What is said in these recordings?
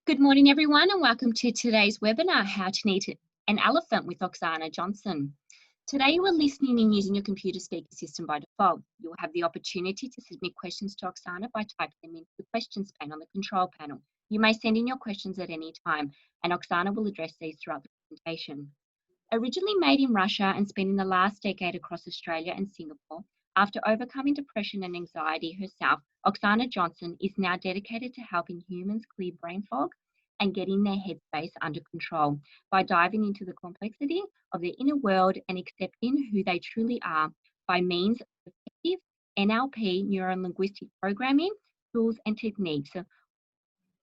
Good morning, everyone, and welcome to today's webinar, How to Eat an Elephant with Oxana Johnson. Today, you are listening in using your computer speaker system by default. You will have the opportunity to submit questions to Oxana by typing them into the questions pane on the control panel. You may send in your questions at any time, and Oxana will address these throughout the presentation. Originally made in Russia and spending the last decade across Australia and Singapore, after overcoming depression and anxiety herself, Oxana Johnson is now dedicated to helping humans clear brain fog and getting their headspace under control by diving into the complexity of their inner world and accepting who they truly are by means of effective NLP, neuro-linguistic programming, tools and techniques.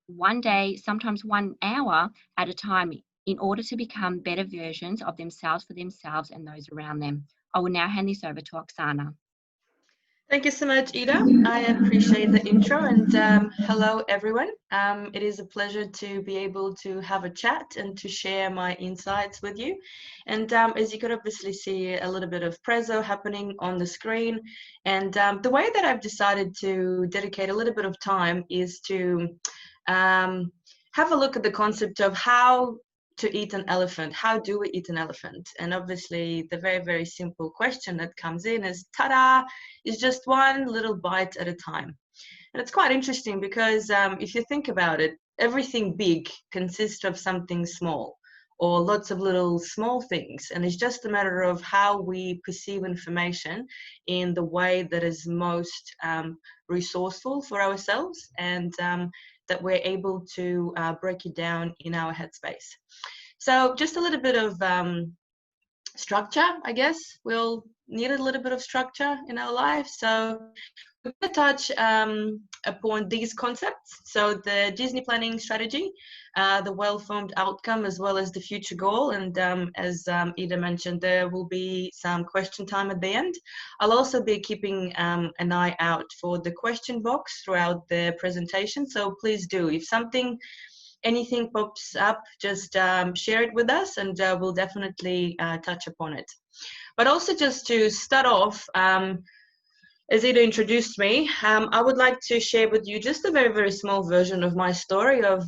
One day, sometimes 1 hour at a time, in order to become better versions of themselves for themselves and those around them. I will now hand this over to Oxana. Thank you so much, Ida. I appreciate the intro, and hello, everyone. It is a pleasure to be able to have a chat and to share my insights with you. And as you could obviously see, a little bit of prezzo happening on the screen. And the way that I've decided to dedicate a little bit of time is to have a look at the concept of how to eat an elephant. How do we eat an elephant? And obviously the very, very simple question that comes in is, ta-da, is just one little bite at a time. And it's quite interesting because if you think about it, everything big consists of something small or lots of little small things. And it's just a matter of how we perceive information in the way that is most resourceful for ourselves and that we're able to break it down in our headspace. So just a little bit of structure, I guess. We'll need a little bit of structure in our life. So we're going to touch upon these concepts. So the Disney planning strategy, the well-formed outcome, as well as the future goal. And as Ida mentioned, there will be some question time at the end. I'll also be keeping an eye out for the question box throughout the presentation. So please do, if anything pops up, just share it with us and we'll definitely touch upon it. But also just to start off, as Ida introduced me, I would like to share with you just a very, very small version of my story of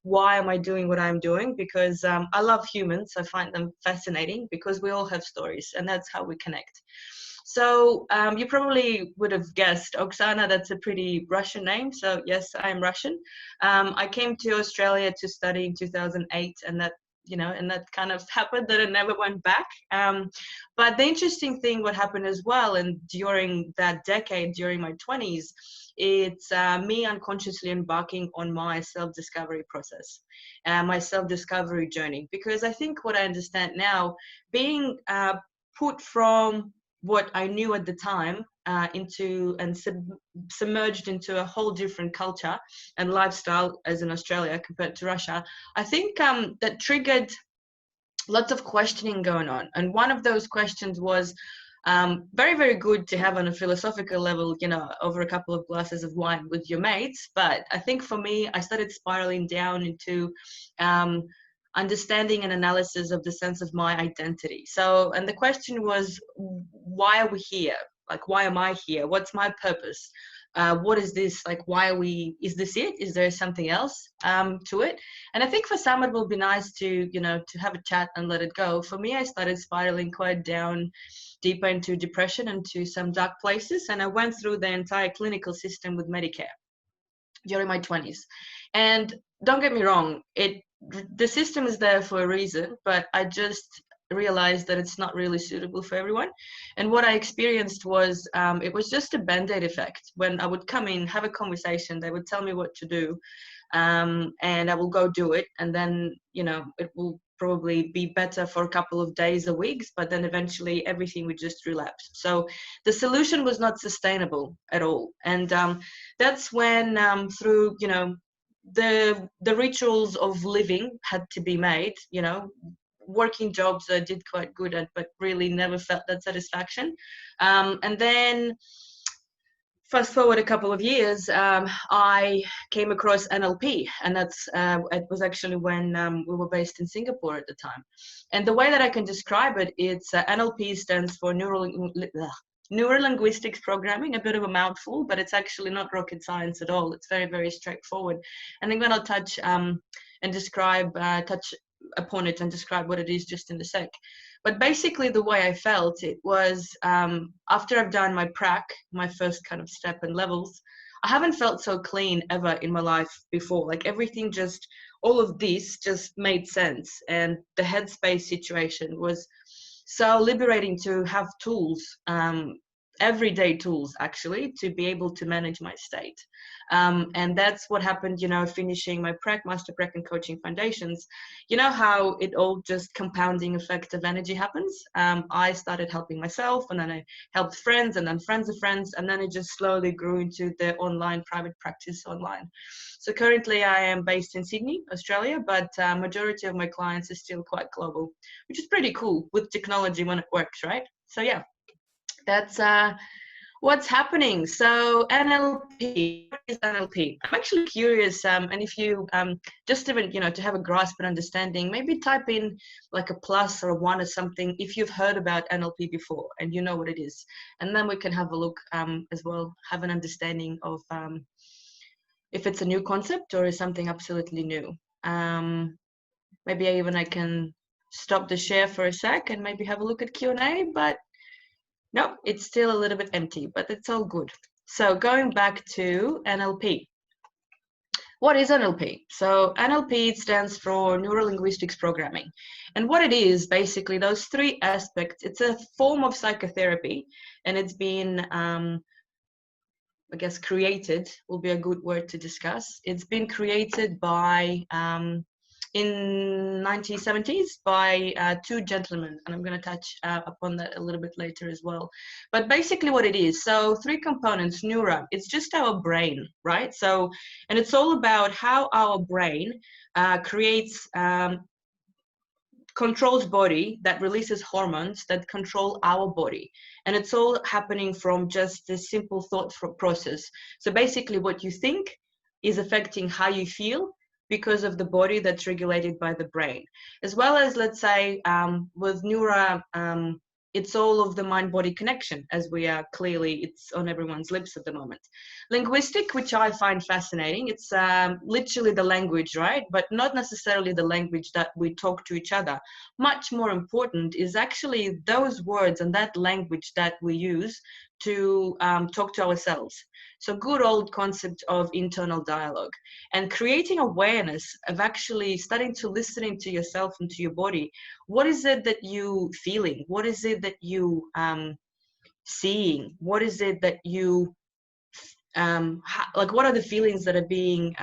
why am I doing what I'm doing, because I love humans. I find them fascinating because we all have stories and that's how we connect. So you probably would have guessed, Oksana, that's a pretty Russian name. So yes, I'm Russian. I came to Australia to study in 2008 and that kind of happened that I never went back. But the interesting thing, what happened as well, and during that decade, during my 20s, it's me unconsciously embarking on my self-discovery process, my self-discovery journey. Because I think what I understand now, being put from what I knew at the time into and submerged into a whole different culture and lifestyle as in Australia compared to Russia, I think that triggered lots of questioning going on. And one of those questions was very, very good to have on a philosophical level, over a couple of glasses of wine with your mates. But I think for me, I started spiraling down into understanding and analysis of the sense of my identity. So, and the question was, why are we here? Like, why am I here? What's my purpose? What is this? Like, is this it? Is there something else to it? And I think for some, it will be nice to have a chat and let it go. For me, I started spiraling quite down deeper into depression and to some dark places. And I went through the entire clinical system with Medicare during my 20s. And don't get me wrong, the system is there for a reason, but I just realized that it's not really suitable for everyone. And what I experienced was, it was just a band-aid effect. When I would come in, have a conversation, they would tell me what to do, and I will go do it. And then, it will probably be better for a couple of days or weeks, but then eventually everything would just relapse. So the solution was not sustainable at all. And that's when through, the rituals of living had to be made, working jobs I did quite good at, but really never felt that satisfaction. And then fast forward a couple of years, I came across NLP, and it was actually when we were based in Singapore at the time. And the way that I can describe it, it's NLP stands for Neurolinguistics programming, a bit of a mouthful, but it's actually not rocket science at all. It's very, very straightforward. And I'm going to touch upon it and describe what it is just in a sec. But basically the way I felt it was after I've done my prac, my first kind of step and levels, I haven't felt so clean ever in my life before. Like everything just, all of this just made sense. And the headspace situation was so liberating to have tools, everyday tools actually, to be able to manage my state. And that's what happened, finishing my master prac and coaching foundations. You know how it all just compounding effect of energy happens. I started helping myself, and then I helped friends, and then friends of friends, and then it just slowly grew into the online private practice online. So currently I am based in Sydney, Australia, but majority of my clients is still quite global, which is pretty cool with technology when it works, right? So yeah, that's what's happening. So NLP, what is NLP? I'm actually curious, and if you just even, to have a grasp and understanding, maybe type in like a plus or a 1 or something if you've heard about NLP before and you know what it is. And then we can have a look as well, have an understanding of if it's a new concept or is something absolutely new. Maybe I can stop the share for a sec and maybe have a look at Q&A, but no, it's still a little bit empty, but it's all good. So going back to NLP. What is NLP? So NLP stands for Neurolinguistics Programming. And what it is, basically, those 3 aspects, it's a form of psychotherapy, and it's been, I guess, created, will be a good word to discuss. It's been created by in 1970s by 2 gentlemen, and I'm going to touch upon that a little bit later as well. But basically what it is, so 3 components. Neuro, it's just our brain, right? So, and it's all about how our brain creates controls body, that releases hormones that control our body, and it's all happening from just this simple thought process. So basically what you think is affecting how you feel, because of the body that's regulated by the brain, as well as, let's say, with neuro, it's all of the mind-body connection, as we are clearly, it's on everyone's lips at the moment. Linguistic, which I find fascinating, it's literally the language, right? But not necessarily the language that we talk to each other. Much more important is actually those words and that language that we use to talk to ourselves. So good old concept of internal dialogue, and creating awareness of actually starting to listening to yourself and to your body. What is it that you feeling? What is it that you seeing? What is it that you like, what are the feelings that are being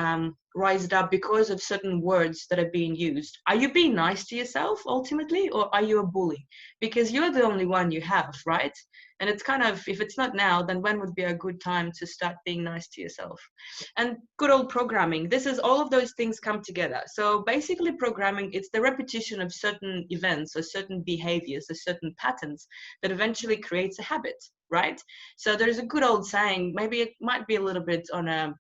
raised up because of certain words that are being used? Are you being nice to yourself ultimately, or are you a bully? Because you're the only one you have, right? And it's kind of, if it's not now, then when would be a good time to start being nice to yourself? And good old programming, this is all of those things come together. So basically programming, it's the repetition of certain events or certain behaviors or certain patterns that eventually creates a habit, right? So there's a good old saying, maybe it might be a little bit on a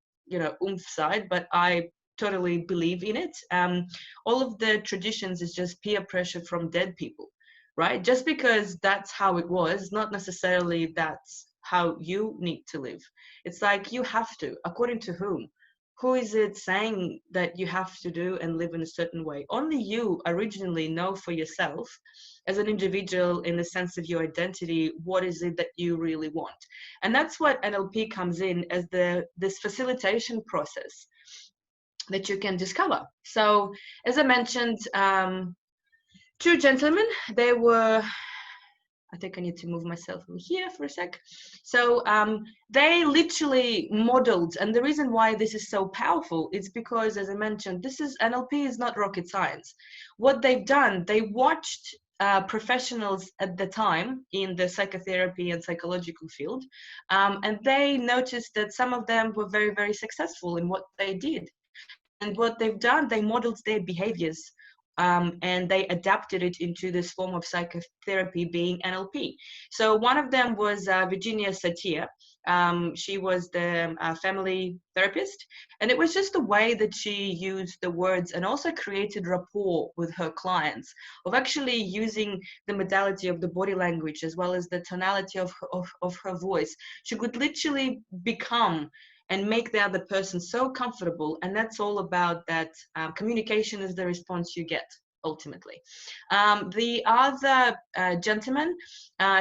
oomph side, but I totally believe in it. All of the traditions is just peer pressure from dead people, right? Just because that's how it was, not necessarily that's how you need to live. It's like you have to, according to whom? Who is it saying that you have to do and live in a certain way? Only you originally know for yourself as an individual, in the sense of your identity, what is it that you really want? And that's what NLP comes in as this facilitation process that you can discover. So as I mentioned, 2 gentlemen, they were, I think I need to move myself over here for a sec. So they literally modeled, and the reason why this is so powerful is because, as I mentioned, NLP is not rocket science. What they've done, they watched professionals at the time in the psychotherapy and psychological field, and they noticed that some of them were very, very successful in what they did. And what they've done, they modeled their behaviors and they adapted it into this form of psychotherapy being NLP. So one of them was Virginia Satir. She was the family therapist, and it was just the way that she used the words and also created rapport with her clients of actually using the modality of the body language as well as the tonality of her voice. She could literally become and make the other person so comfortable, and that's all about that. Communication is the response you get ultimately. The other gentleman,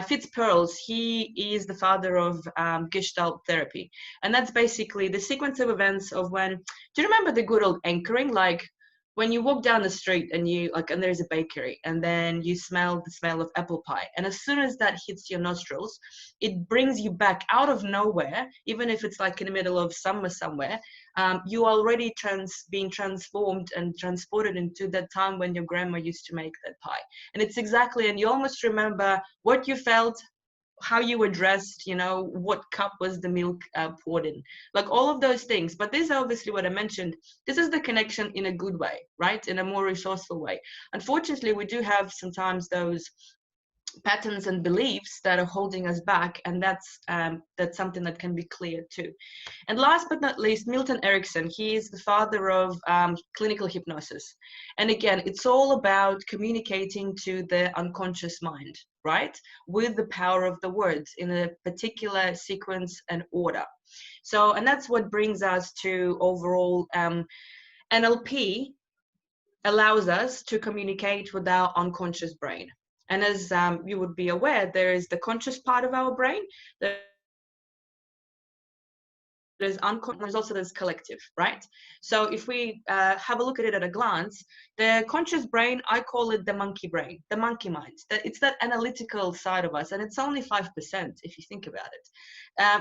Fitz Perls, he is the father of Gestalt therapy, and that's basically the sequence of events of when, do you remember the good old anchoring, like when you walk down the street and and there's a bakery, and then you smell the smell of apple pie, and as soon as that hits your nostrils, it brings you back out of nowhere, even if it's like in the middle of summer somewhere. You already being transformed and transported into that time when your grandma used to make that pie, and it's exactly, and you almost remember what you felt, how you were dressed, what cup was the milk poured in, like all of those things. But this is obviously what I mentioned. This is the connection in a good way, right? In a more resourceful way. Unfortunately, we do have sometimes those patterns and beliefs that are holding us back, and that's something that can be cleared too. And last but not least, Milton Erickson. He is the father of clinical hypnosis, and again, it's all about communicating to the unconscious mind, right, with the power of the words in a particular sequence and order. So, and that's what brings us to overall NLP allows us to communicate with our unconscious brain. And as you would be aware, there is the conscious part of our brain, there's unconscious, there's also this collective, right? So if we have a look at it at a glance, the conscious brain, I call it the monkey brain, the monkey mind. It's that analytical side of us, and it's only 5% if you think about it.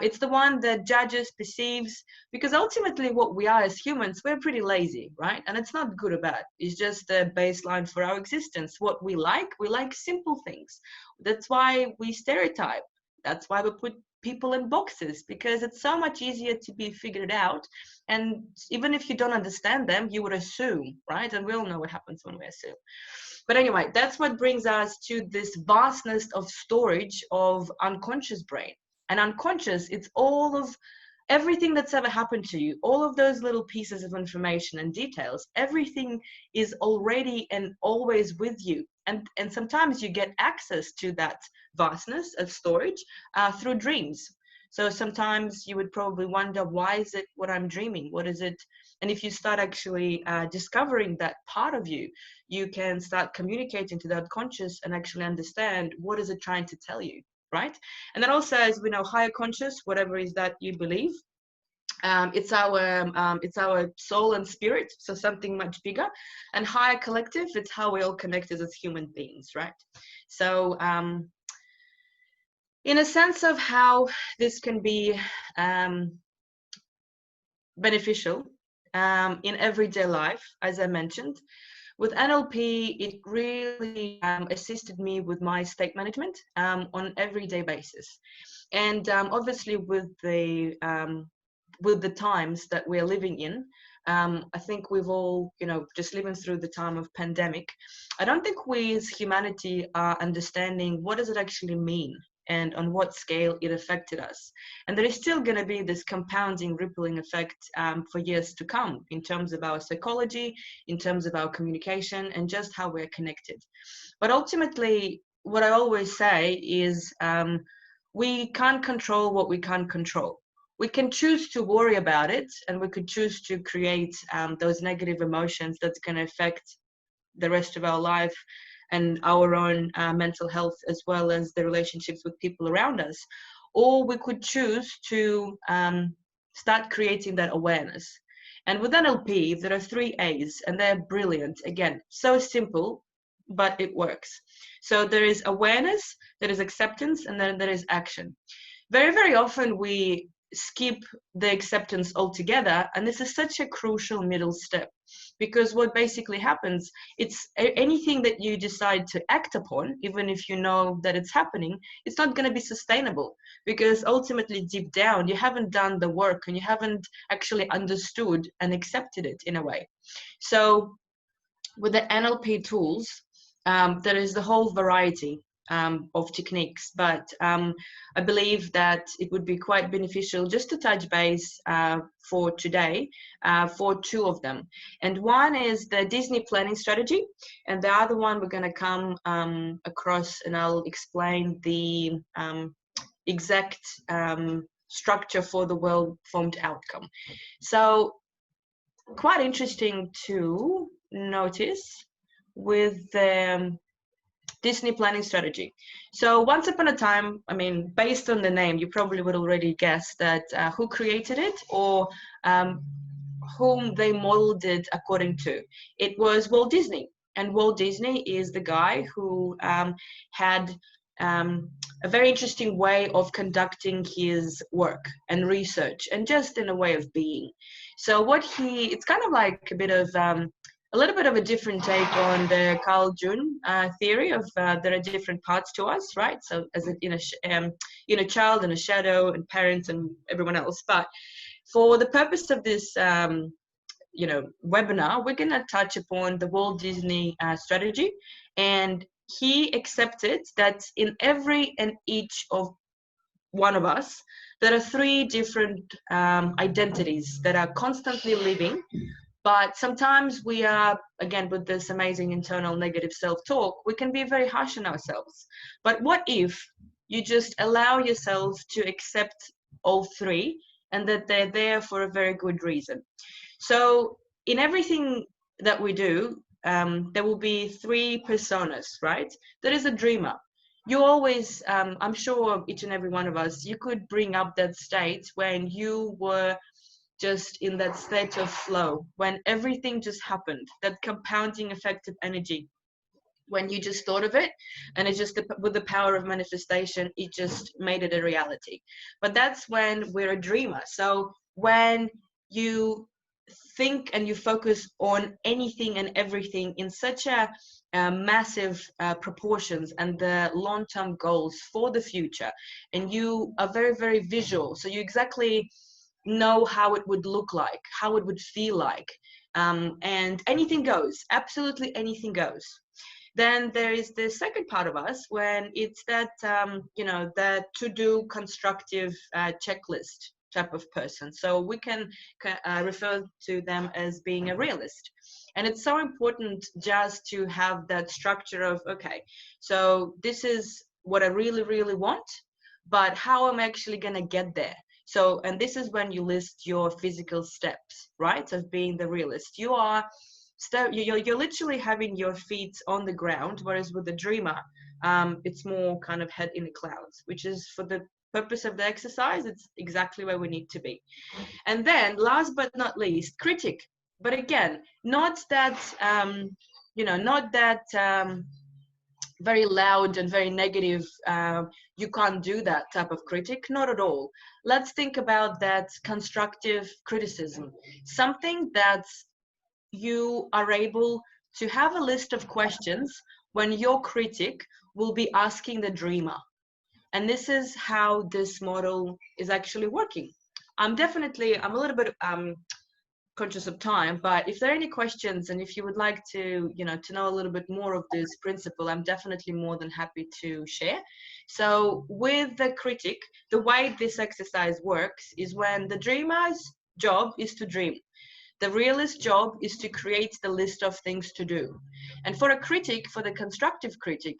It's the one that judges, perceives, because ultimately what we are as humans, we're pretty lazy, right? And it's not good or bad. It's just the baseline for our existence. What we like simple things. That's why we stereotype. That's why we put people in boxes, because it's so much easier to be figured out. And even if you don't understand them, you would assume, right? And we all know what happens when we assume. But anyway, that's what brings us to this vastness of storage of unconscious brain. And unconscious, it's all of everything that's ever happened to you, all of those little pieces of information and details, everything is already and always with you. And sometimes you get access to that vastness of storage through dreams. So sometimes you would probably wonder, why is it what I'm dreaming? What is it? And if you start actually discovering that part of you, you can start communicating to that conscious and actually understand what is it trying to tell you, right? And then also, as we know, higher conscious, whatever is that you believe, it's our soul and spirit, so something much bigger. And higher collective, it's how we all connected as human beings, right? So in a sense of how this can be beneficial in everyday life, as I mentioned, with NLP, it really assisted me with my state management on an everyday basis. And obviously with the times that we're living in, I think we've all, just living through the time of pandemic, I don't think we as humanity are understanding what does it actually mean and on what scale it affected us. And there is still going to be this compounding, rippling effect for years to come in terms of our psychology, in terms of our communication, and just how we're connected. But ultimately, what I always say is we can't control what we can't control. We can choose to worry about it, and we could choose to create those negative emotions that's going to affect the rest of our life and our own mental health, as well as the relationships with people around us. Or we could choose to start creating that awareness. And with NLP, there are 3 A's, and they're brilliant. Again, so simple, but it works. So there is awareness, there is acceptance, and then there is action. Very, very often we skip the acceptance altogether, and this is such a crucial middle step, because what basically happens, it's anything that you decide to act upon, even if you know that it's happening, it's not going to be sustainable, because ultimately deep down you haven't done the work and you haven't actually understood and accepted it in a way. So with the NLP tools, there is the whole variety of techniques, but I believe that it would be quite beneficial just to touch base for today for two of them. And one is the Disney planning strategy, and the other one we're going to come across, and I'll explain the exact structure for the well-formed outcome. So quite interesting to notice with the Disney planning strategy. So once upon a time, I mean, based on the name, you probably would already guess that who created it, or whom they modeled it according to. It was Walt Disney. And Walt Disney is the guy who had a very interesting way of conducting his work and research, and just in a way of being. So it's kind of like a bit of a little bit of a different take on the Carl Jung theory of there are different parts to us, right? So as a child and a shadow and parents and everyone else. But for the purpose of this webinar, we're going to touch upon the Walt Disney strategy. And he accepted that in every and each of one of us, there are three different identities that are constantly living. But sometimes we are, again, with this amazing internal negative self-talk, we can be very harsh on ourselves. But what if you just allow yourself to accept all three, and that they're there for a very good reason? So in everything that we do, there will be three personas, right? There is a dreamer. You always, I'm sure each and every one of us, you could bring up that state when you were just in that state of flow, when everything just happened, that compounding effect of energy, when you just thought of it, and it just, with the power of manifestation, it just made it a reality. But that's when we're a dreamer. So when you think and you focus on anything and everything in such a massive proportions, and the long-term goals for the future, and you are very, very visual, so you exactly know how it would look like, how it would feel like, and anything goes, absolutely anything goes. Then there is the second part of us, when it's that that to-do constructive checklist type of person. So we can refer to them as being a realist. And it's so important just to have that structure of, okay, so this is what I really, really want, but how am I actually going to get there? So, and this is when you list your physical steps, right, of being the realist. You're literally having your feet on the ground, whereas with the dreamer, it's more kind of head in the clouds, which is, for the purpose of the exercise, it's exactly where we need to be. And then last but not least, critic. But again, not that, very loud and very negative, you can't do that type of critic, not at all. Let's think about that constructive criticism, something that you are able to have a list of questions when your critic will be asking the dreamer. And this is how this model is actually working. I'm a little bit conscious of time, but if there are any questions, and if you would like to know a little bit more of this principle, I'm definitely more than happy to share. So with the critic, the way this exercise works is, when the dreamer's job is to dream, the realist's job is to create the list of things to do. And for a critic, for the constructive critic,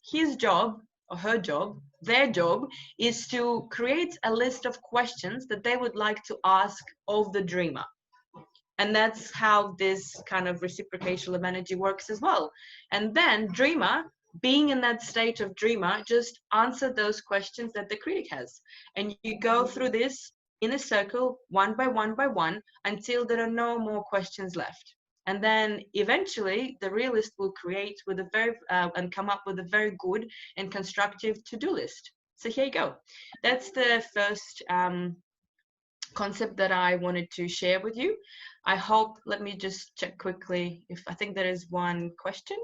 his job or her job, their job, is to create a list of questions that they would like to ask of the dreamer. And that's how this kind of reciprocation of energy works as well. And then dreamer, being in that state of dreamer, just answer those questions that the critic has. And you go through this in a circle, one by one, until there are no more questions left. And then eventually the realist will create with a very and come up with a very good and constructive to-do list. So here you go. That's the first concept that I wanted to share with you. I hope, let me just check quickly if I think there is one question.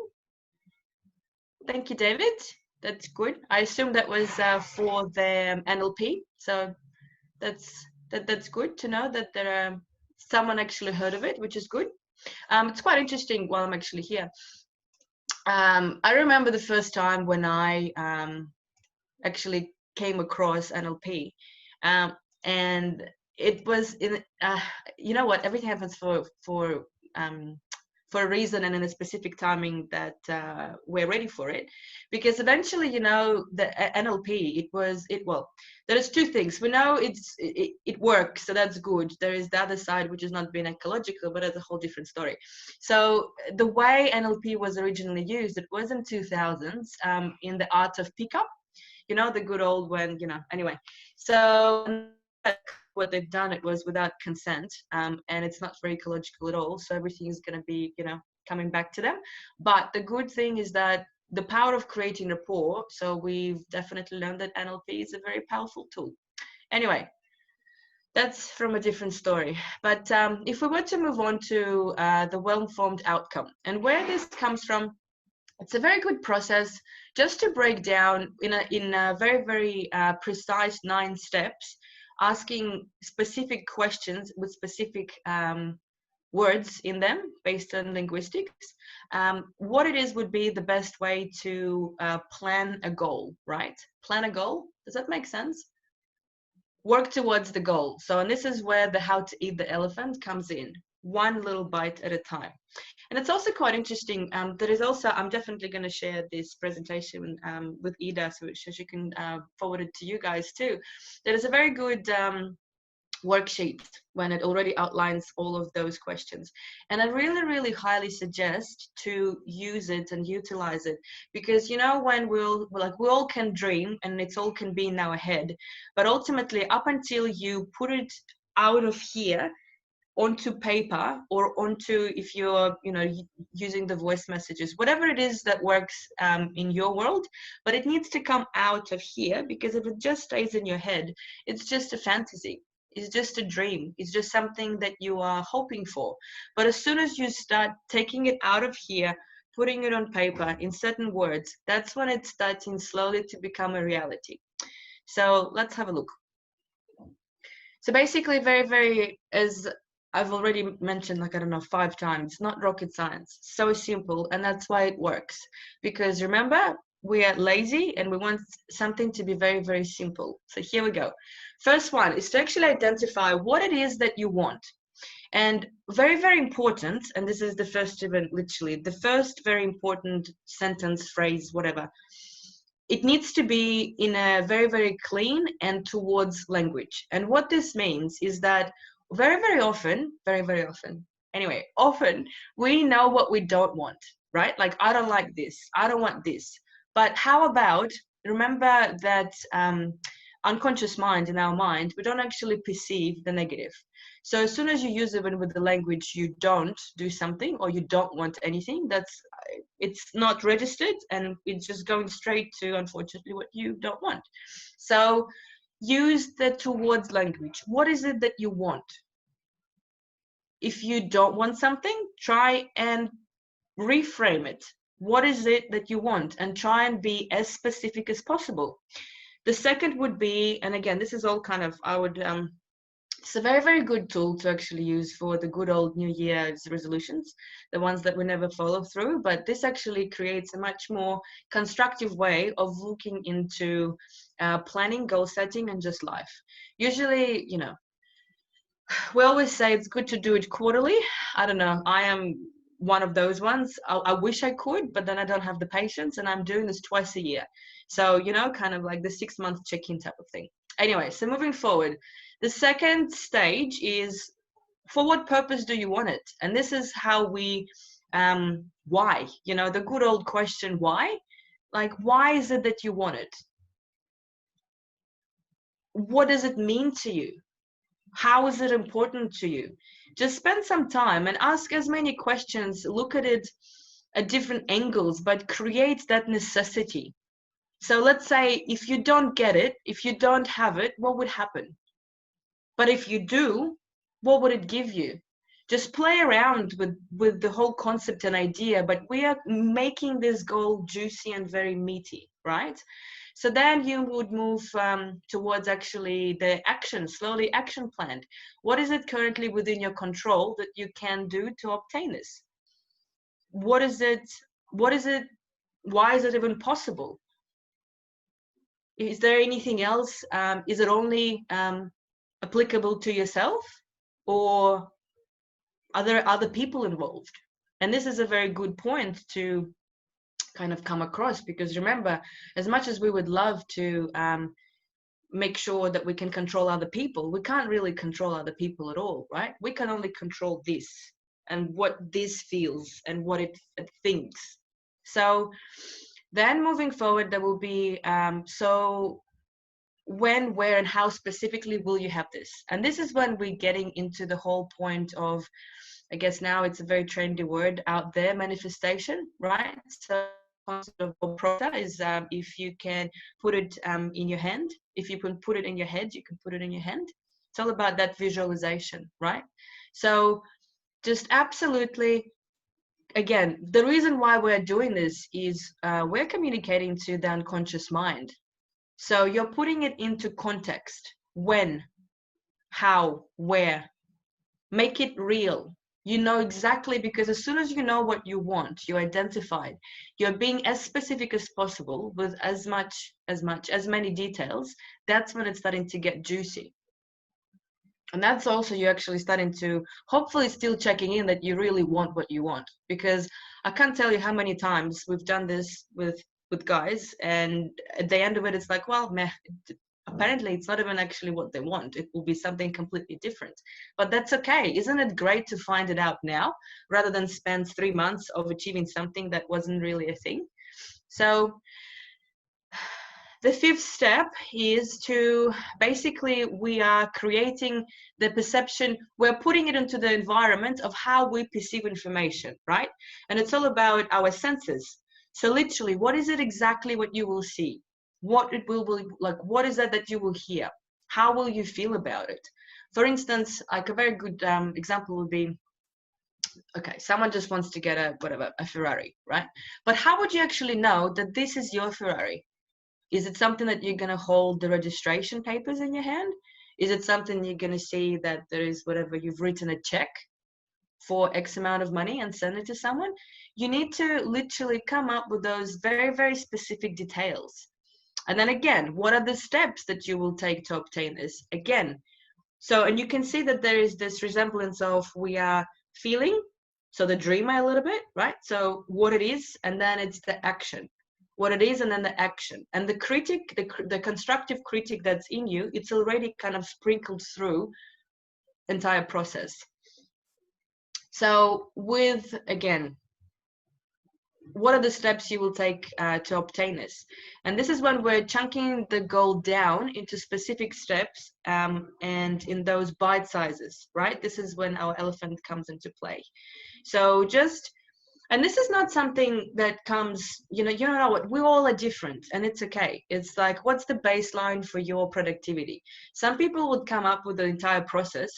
Thank you, David. That's good. I assume that was for the NLP. So that's good to know that there are someone actually heard of it, which is good. It's quite interesting while I'm actually here. I remember the first time when I actually came across NLP, and it was in you know what, everything happens for a reason and in a specific timing that we're ready for it, because eventually, you know, the NLP, well, there's two things. We know it works, so that's good. There is the other side, which is not being ecological, but that's a whole different story. So the way NLP was originally used, it was in 2000s, in the art of pickup, you know, the good old when, you know, anyway. So what they've done, it was without consent, and it's not very ecological at all. So everything is going to be, you know, coming back to them. But the good thing is that the power of creating rapport. So we've definitely learned that NLP is a very powerful tool. Anyway, that's from a different story. But if we were to move on to the well-informed outcome and where this comes from, it's a very good process just to break down in a very, very precise 9 steps, asking specific questions with specific words in them based on linguistics. What it is would be the best way to plan a goal, right? Plan a goal. Does that make sense? Work towards the goal. So, and this is where the how to eat the elephant comes in, one little bite at a time. And it's also quite interesting. There is also, I'm definitely going to share this presentation with Ida, so she can forward it to you guys too. There is a very good worksheet when it already outlines all of those questions. And I really, really highly suggest to use it and utilize it, because, you know, when we all can dream and it's all can be in our head, but ultimately up until you put it out of here onto paper or onto, if you're, you know, using the voice messages, whatever it is that works in your world, but it needs to come out of here, because if it just stays in your head, it's just a fantasy. It's just a dream. It's just something that you are hoping for. But as soon as you start taking it out of here, putting it on paper in certain words, that's when it's starting slowly to become a reality. So let's have a look. So basically, very, very, as I've already mentioned, like, I don't know, 5 times, not rocket science, so simple, and that's why it works. Because remember, we are lazy and we want something to be very, very simple. So here we go. First one is to actually identify what it is that you want. And very, very important, and this is the first, even literally, the first very important sentence, phrase, whatever. It needs to be in a very, very clean and towards language. And what this means is that very, very often, anyway, often we know what we don't want, right? Like, I don't like this, I don't want this. But how about, remember that unconscious mind, in our mind, we don't actually perceive the negative. So as soon as you use it with the language, you don't do something or you don't want anything, it's not registered, and it's just going straight to, unfortunately, what you don't want. So use the towards language. What is it that you want? If you don't want something, try and reframe it. What is it that you want? And try and be as specific as possible. The second would be, and again, this is all kind of, it's a very, very good tool to actually use for the good old New Year's resolutions, the ones that we never follow through, but this actually creates a much more constructive way of looking into planning, goal setting, and just life. Usually, you know, we always say it's good to do it quarterly. I don't know, I am one of those ones. I wish I could, but then I don't have the patience, and I'm doing this twice a year. So, you know, kind of like the 6-month check-in type of thing. Anyway, so moving forward, the second stage is, for what purpose do you want it? And this is how we, why, you know, the good old question, why? Like, why is it that you want it? What does it mean to you? How is it important to you? Just spend some time and ask as many questions, look at it at different angles, but create that necessity. So let's say if you don't get it, if you don't have it, what would happen? But if you do, what would it give you? Just play around with the whole concept and idea, but we are making this goal juicy and very meaty. right? So then you would move towards actually the action, slowly action planned. What is it currently within your control that you can do to obtain this? What is it? What is it? Why is it even possible? Is there anything else? Is it only applicable to yourself, or are there other people involved? And this is a very good point to kind of come across, because remember, as much as we would love to make sure that we can control other people, we can't really control other people at all, right? We can only control this and what this feels and what it thinks. So then moving forward, there will be so when, where, and how specifically will you have this? And this is when we're getting into the whole point of, I guess now it's a very trendy word out there, manifestation, right? So concept of prota is if you can put it in your hand, if you can put it in your head, you can put it in your hand. It's all about that visualization, right? So just absolutely, again, the reason why we're doing this is we're communicating to the unconscious mind. So you're putting it into context. When, how, where. Make it real. You know exactly, because as soon as you know what you want, you identify it. You're being as specific as possible with as many details. That's when it's starting to get juicy. And that's also you actually starting to hopefully still checking in that you really want what you want. Because I can't tell you how many times we've done this with guys, and at the end of it, it's like, well, meh, apparently it's not even actually what they want. It will be something completely different. But that's okay. Isn't it great to find it out now rather than spend 3 months of achieving something that wasn't really a thing? So the fifth step is to basically, we are creating the perception, we're putting it into the environment of how we perceive information, right? And it's all about our senses. So literally, what is it exactly what you will see? What it will be like, what is that you will hear? How will you feel about it? For instance, like a very good example would be, okay, someone just wants to get a Ferrari, right? But how would you actually know that this is your Ferrari? Is it something that you're going to hold the registration papers in your hand? Is it something you're going to see that there is whatever, you've written a check for X amount of money and send it to someone? You need to literally come up with those very, very specific details. And then again, what are the steps that you will take to obtain this? Again, so, and you can see that there is this resemblance of we are feeling, so the dreamer a little bit, right? So what it is, and then it's the action. What it is, and then the action. And the critic, the constructive critic that's in you, it's already kind of sprinkled through the entire process. So with, again, what are the steps you will take to obtain this? And this is when we're chunking the goal down into specific steps and in those bite sizes, right? This is when our elephant comes into play. So just, and this is not something that comes, you know what, we all are different, and it's okay. It's like, what's the baseline for your productivity? Some people would come up with the entire process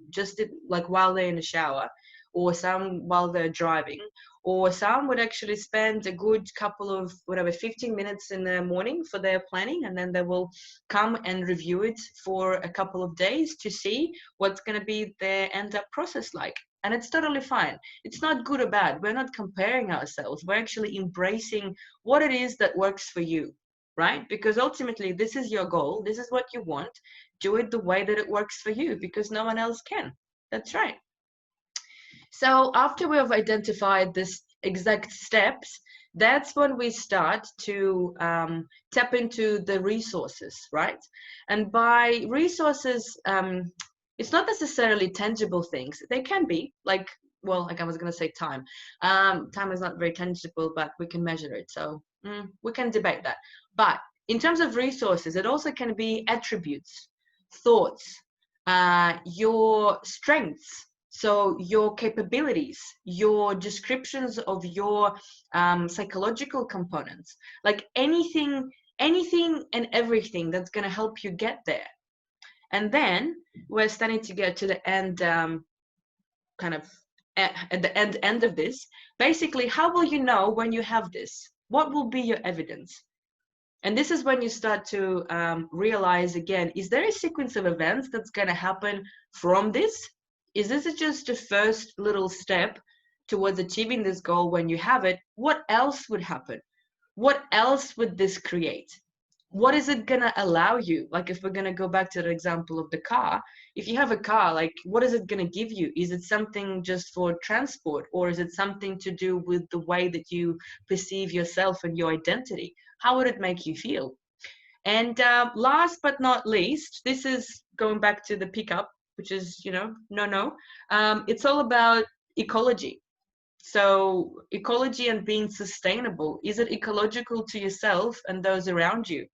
just like while they're in the shower, or some while they're driving, or some would actually spend a good couple of 15 minutes in the morning for their planning, and then they will come and review it for a couple of days to see what's going to be their end up process like. And it's totally fine. It's not good or bad. We're not comparing ourselves. We're actually embracing what it is that works for you, right? Because ultimately, this is your goal. This is what you want. Do it the way that it works for you, because no one else can. That's right. So after we have identified this exact steps, that's when we start to tap into the resources, right? And by resources, it's not necessarily tangible things. They can be, like, well, like I was going to say time. Time is not very tangible, but we can measure it. So we can debate that. But in terms of resources, it also can be attributes, thoughts, your strengths. So your capabilities, your descriptions of your psychological components, like anything and everything that's going to help you get there. And then we're starting to get to the end, kind of at the end of this. Basically, how will you know when you have this? What will be your evidence? And this is when you start to realize again, is there a sequence of events that's going to happen from this? Is this just the first little step towards achieving this goal? When you have it, what else would happen? What else would this create? What is it going to allow you? Like, if we're going to go back to the example of the car, if you have a car, like, what is it going to give you? Is it something just for transport, or is it something to do with the way that you perceive yourself and your identity? How would it make you feel? And last but not least, this is going back to the pickup, which is, it's all about ecology. So ecology and being sustainable. Is it ecological to yourself and those around you?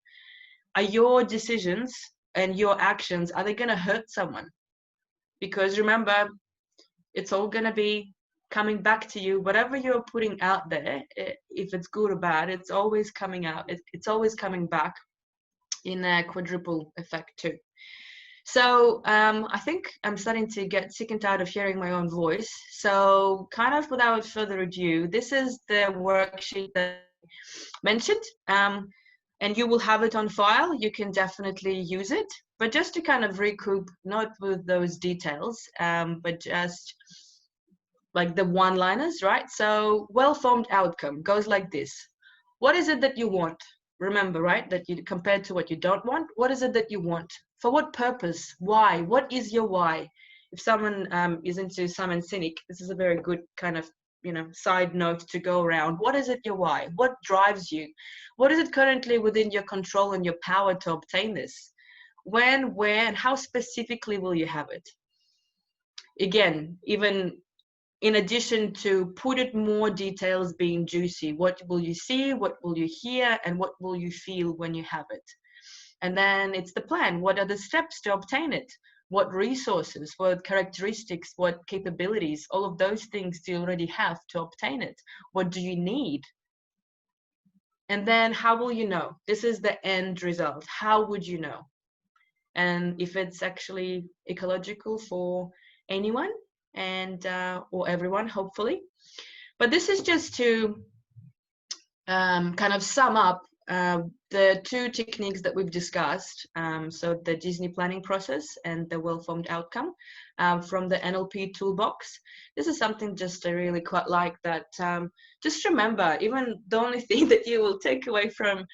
Are your decisions and your actions, are they going to hurt someone? Because remember, it's all going to be coming back to you. Whatever you're putting out there, if it's good or bad, it's always coming out. It's always coming back in a quadruple effect too. So I think I'm starting to get sick and tired of hearing my own voice. So kind of without further ado, this is the worksheet that I mentioned. And you will have it on file. You can definitely use it. But just to kind of recoup, not with those details, but just like the one-liners, right? So well-formed outcome goes like this. What is it that you want? Remember, right, that you compared to what you don't want. What is it that you want? For what purpose? Why? What is your why? If someone is into Simon Sinek, this is a very good kind of side note to go around. What is it your why? What drives you? What is it currently within your control and your power to obtain this? When, where, and how specifically will you have it? Again, even in addition to put it more details being juicy, what will you see, what will you hear, and what will you feel when you have it? And then it's the plan. What are the steps to obtain it? What resources, what characteristics, what capabilities, all of those things do you already have to obtain it? What do you need? And then how will you know? This is the end result. How would you know? And if it's actually ecological for anyone and or everyone, hopefully. But this is just to kind of sum up the two techniques that we've discussed, so the Disney planning process and the well-formed outcome from the NLP toolbox. This is something just I really quite like, that just remember, even the only thing that you will take away from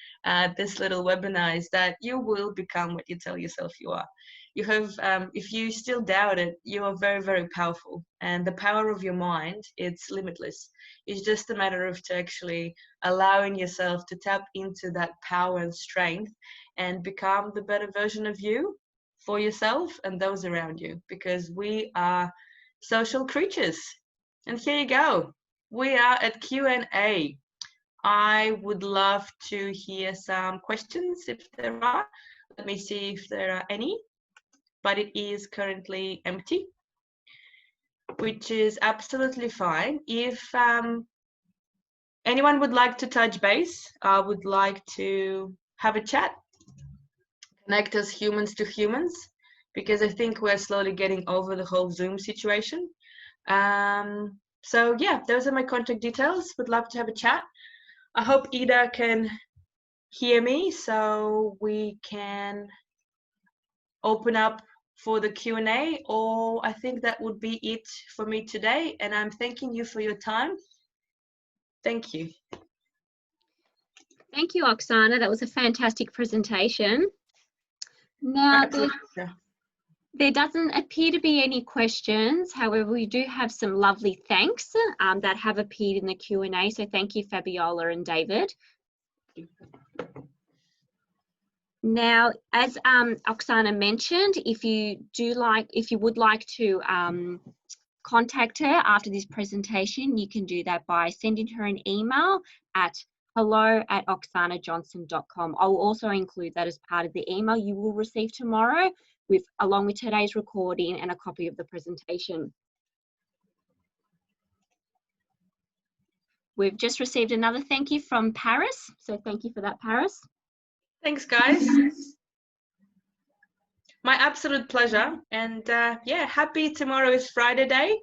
this little webinar is that you will become what you tell yourself you are. You have, if you still doubt it, you are very, very powerful, and the power of your mind, it's limitless. It's just a matter of to actually allowing yourself to tap into that power and strength and become the better version of you for yourself and those around you, because we are social creatures. And here you go. We are at Q&A. I would love to hear some questions if there are. Let me see if there are any, but it is currently empty, which is absolutely fine. If anyone would like to touch base, I would like to have a chat, connect us humans to humans, because I think we're slowly getting over the whole Zoom situation. So yeah, those are my contact details. Would love to have a chat. I hope Ida can hear me so we can open up for the Q&A, or I think that would be it for me today. And I'm thanking you for your time. Thank you. Thank you, Oxana. That was a fantastic presentation. Now, there doesn't appear to be any questions. However, we do have some lovely thanks that have appeared in the Q&A. So thank you, Fabiola and David. Now, as Oxana mentioned, if you would like to contact her after this presentation, you can do that by sending her an email at hello@oxanajohnson.com. I will also include that as part of the email you will receive tomorrow, along with today's recording and a copy of the presentation. We've just received another thank you from Paris, so thank you for that, Paris. Thanks, guys. My absolute pleasure. And yeah, happy tomorrow is Friday day.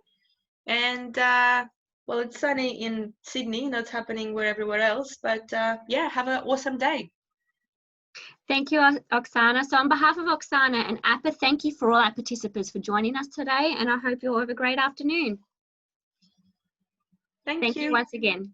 And well, it's sunny in Sydney, not happening everywhere else. But yeah, have an awesome day. Thank you, Oxana. So on behalf of Oxana and APPA, thank you for all our participants for joining us today, and I hope you all have a great afternoon. Thank you Once again.